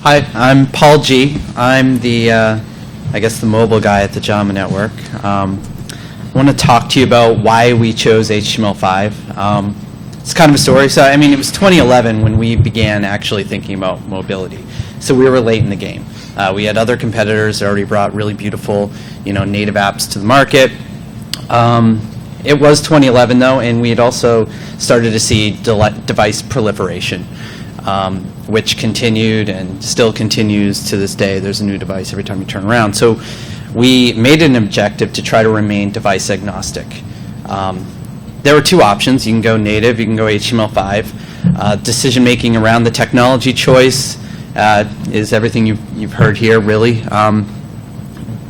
Hi, I'm Paul G. I'm the, I guess, the mobile guy at the JAMA Network. I want to talk to you about why we chose HTML5. It's kind of a story. So, I mean, it was 2011 when we began actually thinking about mobility. So we were late in the game. We had other competitors that already brought really beautiful, native apps to the market. It was 2011 though, and we had also started to see device proliferation, which continued and still continues to this day. There's a new device every time you turn around. So we made it an objective to try to remain device agnostic. There were two options. You can go native, you can go HTML5. Decision making around the technology choice is everything you've heard here, really.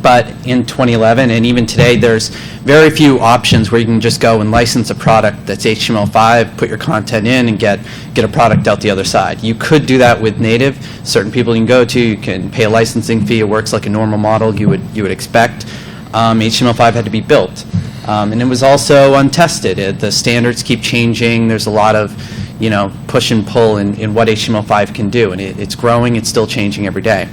But in 2011 and even today, there's very few options where you can just go and license a product that's HTML5, put your content in, and get a product out the other side. You could do that with native. Certain people you can go to, you can pay a licensing fee. It works like a normal model you would expect. HTML5 had to be built, and it was also untested. The standards keep changing. There's a lot of push and pull in what HTML5 can do, and it's growing. It's still changing every day.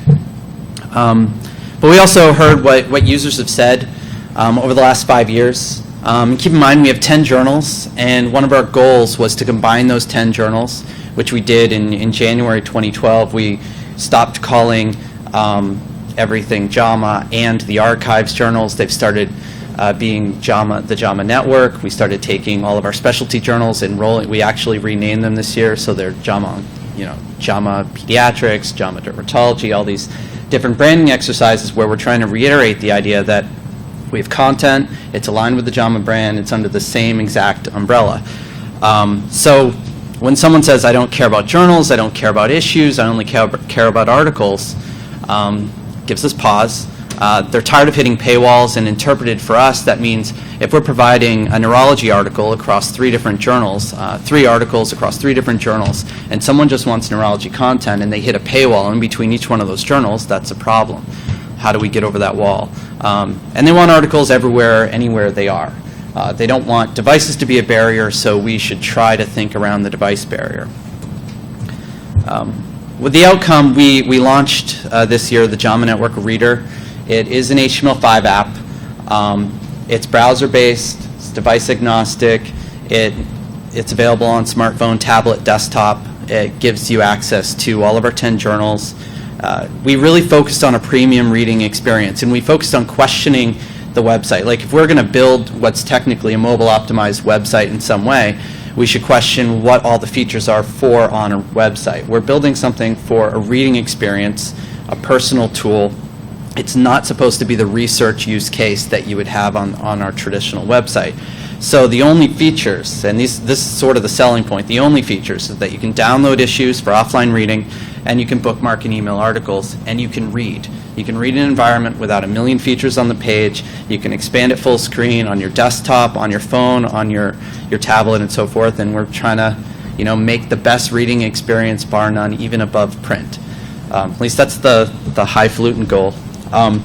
But we also heard what users have said over the last 5 years. Keep in mind we have 10 journals, and one of our goals was to combine those 10 journals, which we did in January 2012. We stopped calling everything JAMA and the archives journals. They've started being the JAMA Network. We started taking all of our specialty journals and we actually renamed them this year, so they're JAMA, JAMA Pediatrics, JAMA Dermatology, all these different branding exercises where we're trying to reiterate the idea that we have content, it's aligned with the JAMA brand, it's under the same exact umbrella. So when someone says, I don't care about journals, I don't care about issues, I only care about articles, gives us pause. They're tired of hitting paywalls, and interpreted for us, that means if we're providing a neurology article across 3 different journals, 3 articles across 3 different journals, and someone just wants neurology content and they hit a paywall in between each one of those journals, that's a problem. How do we get over that wall? And they want articles everywhere, anywhere they are. They don't want devices to be a barrier, so we should try to think around the device barrier. With the outcome, we launched this year the JAMA Network Reader. It is an HTML5 app. It's browser-based, it's device agnostic, it's available on smartphone, tablet, desktop. It gives you access to all of our 10 journals. We really focused on a premium reading experience, and we focused on questioning the website. Like if we're going to build what's technically a mobile-optimized website in some way, we should question what all the features are for on a website. We're building something for a reading experience, a personal tool. It's not supposed to be the research use case that you would have on our traditional website. So the only features, and this is sort of the selling point, the only features is that you can download issues for offline reading, and you can bookmark and email articles, and you can read. You can read in an environment without a million features on the page. You can expand it full screen on your desktop, on your phone, on your tablet, and so forth. And we're trying to, make the best reading experience, bar none, even above print. At least that's the highfalutin goal. And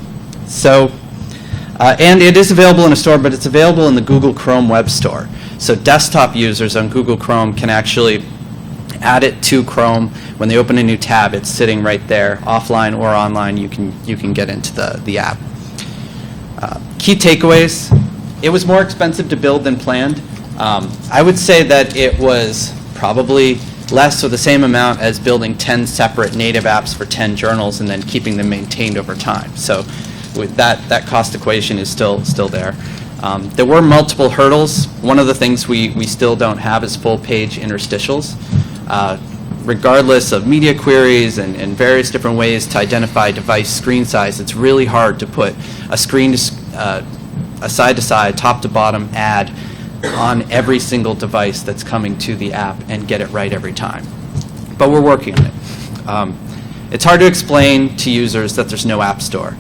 it is available in a store, but it's available in the Google Chrome web store. So desktop users on Google Chrome can actually add it to Chrome. When they open a new tab, it's sitting right there, offline or online. You can get into the app. Key takeaways: it was more expensive to build than planned. I would say that it was probably less or the same amount as building 10 separate native apps for 10 journals and then keeping them maintained over time. So with that cost equation is still there. There were multiple hurdles. One of the things we still don't have is full page interstitials. Regardless of media queries and various different ways to identify device screen size, it's really hard to put a a side-to-side, top-to-bottom ad on every single device that's coming to the app and get it right every time. But we're working on it. It's hard to explain to users that there's no app store.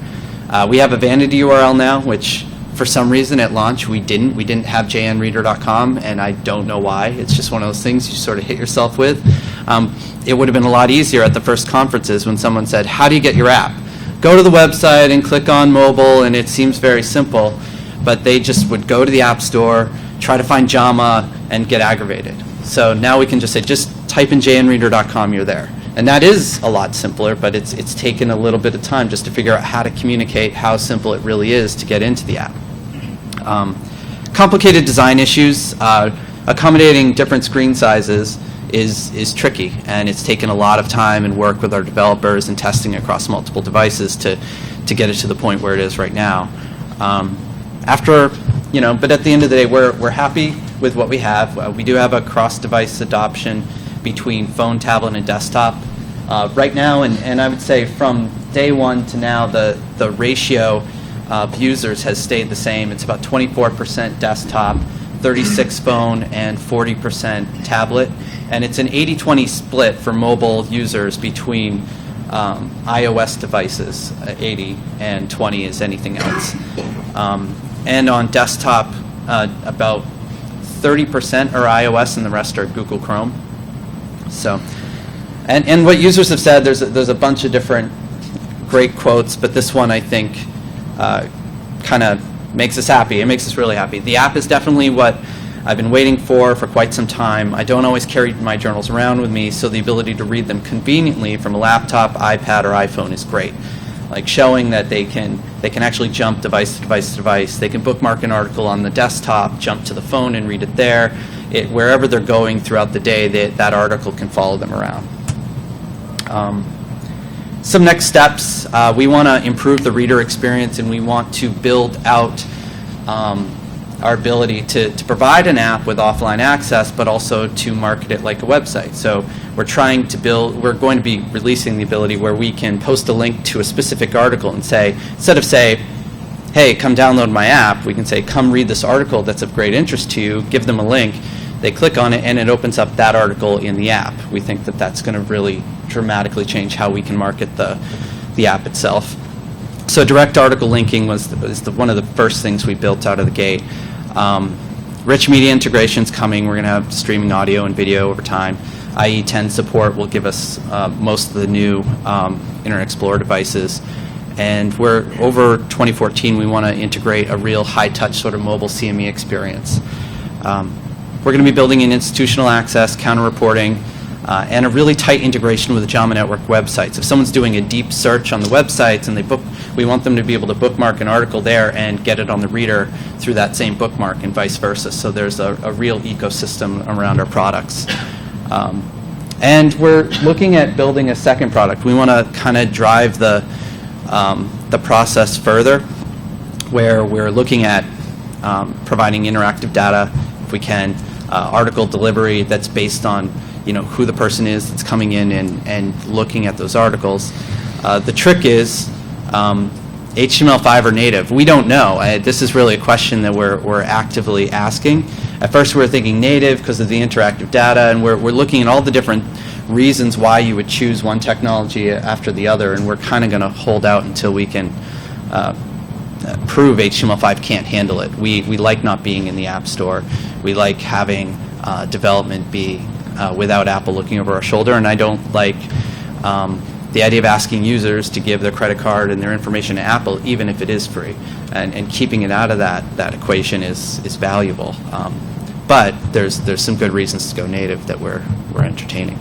We have a vanity URL now, which for some reason at launch we didn't have jnreader.com, and I don't know why. It's just one of those things you sort of hit yourself with. It would have been a lot easier at the first conferences when someone said, how do you get your app? Go to the website and click on mobile, and it seems very simple, but they just would go to the app store, try to find JAMA, and get aggravated. So now we can just say, just type in jnreader.com, you're there. And that is a lot simpler, but it's taken a little bit of time just to figure out how to communicate how simple it really is to get into the app. Complicated design issues, accommodating different screen sizes is tricky, and it's taken a lot of time and work with our developers and testing across multiple devices to get it to the point where it is right now. But at the end of the day, we're happy with what we have. We do have a cross-device adoption between phone, tablet, and desktop. Right now, and I would say from day one to now, the ratio of users has stayed the same. It's about 24% desktop, 36% phone, and 40% tablet. And it's an 80-20 split for mobile users between iOS devices, 80, and 20 is anything else. And on desktop, about 30% are iOS and the rest are Google Chrome. So, and what users have said, there's a bunch of different great quotes, but this one I think kind of makes us happy. It makes us really happy. The app is definitely what I've been waiting for quite some time. I don't always carry my journals around with me, so the ability to read them conveniently from a laptop, iPad, or iPhone is great. Like showing that they can actually jump device to device to device. They can bookmark an article on the desktop, jump to the phone and read it there. Wherever they're going throughout the day, that article can follow them around. Some next steps, we want to improve the reader experience, and we want to build out our ability to provide an app with offline access, but also to market it like a website. So we're going to be releasing the ability where we can post a link to a specific article and say, instead of say, hey, come download my app, we can say, come read this article that's of great interest to you, give them a link, they click on it, and it opens up that article in the app. We think that that's going to really dramatically change how we can market the app itself. So direct article linking is one of the first things we built out of the gate. Rich media integration's coming. We're going to have streaming audio and video over time. IE 10 support will give us most of the new Internet Explorer devices. And over 2014, we want to integrate a real high-touch sort of mobile CME experience. We're going to be building in institutional access, counter-reporting, and a really tight integration with the JAMA Network websites. If someone's doing a deep search on the websites and we want them to be able to bookmark an article there and get it on the reader through that same bookmark and vice versa. So there's a real ecosystem around our products. And we're looking at building a second product. We want to kind of drive the process further, where we're looking at providing interactive data, if we can, article delivery that's based on who the person is that's coming in and looking at those articles. The trick is HTML5 or native. We don't know. This is really a question that we're actively asking. At first we were thinking native because of the interactive data, and we're looking at all the different reasons why you would choose one technology after the other, and we're kind of going to hold out until we can prove HTML5 can't handle it. We like not being in the App Store. We like having development be without Apple looking over our shoulder, and I don't like the idea of asking users to give their credit card and their information to Apple, even if it is free. And keeping it out of that equation is valuable. But there's some good reasons to go native that we're entertaining.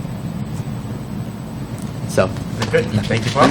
So. Very good. Thank you, Paul.